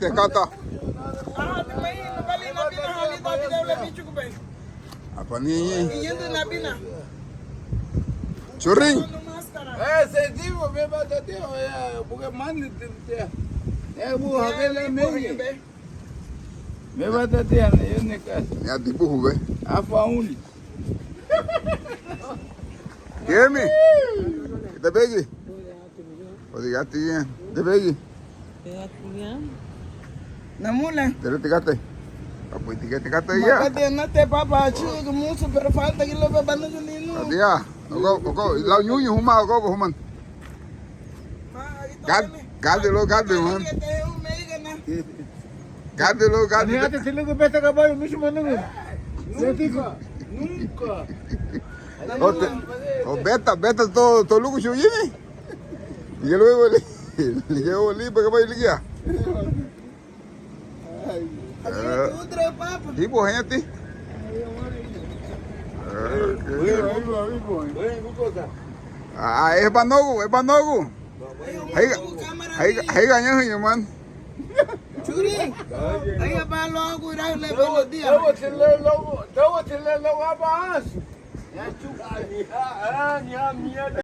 te kata. Apa ni? Churing. Sentivo, me bateu, porque manda bu hakele me bateu, eu nem quero. Ya dibuh be. Apa uni? Kemi. Kita pergi. Oh, tiga tiga. Kita pergi. Namula. Terus tiga teh. Apa tiga ya? Makanya nanti papa acuh musuh berfalta kilo beban itu nino. Dia. Ogo, lau nyunyu huma ogo human. Gade lo man. Gade lo. Niate silo que pesa caballo, mucho manugo. Nunca. Oh, beta to lugu shuyini. Dia luego le llevo li para caballo ligia. Tipo gente. Es banogu. Hay ganyan man. Churi. Ay abalo ako ira le belo dia. Tawo tele lo abas. Ya chuka ni ha ni ha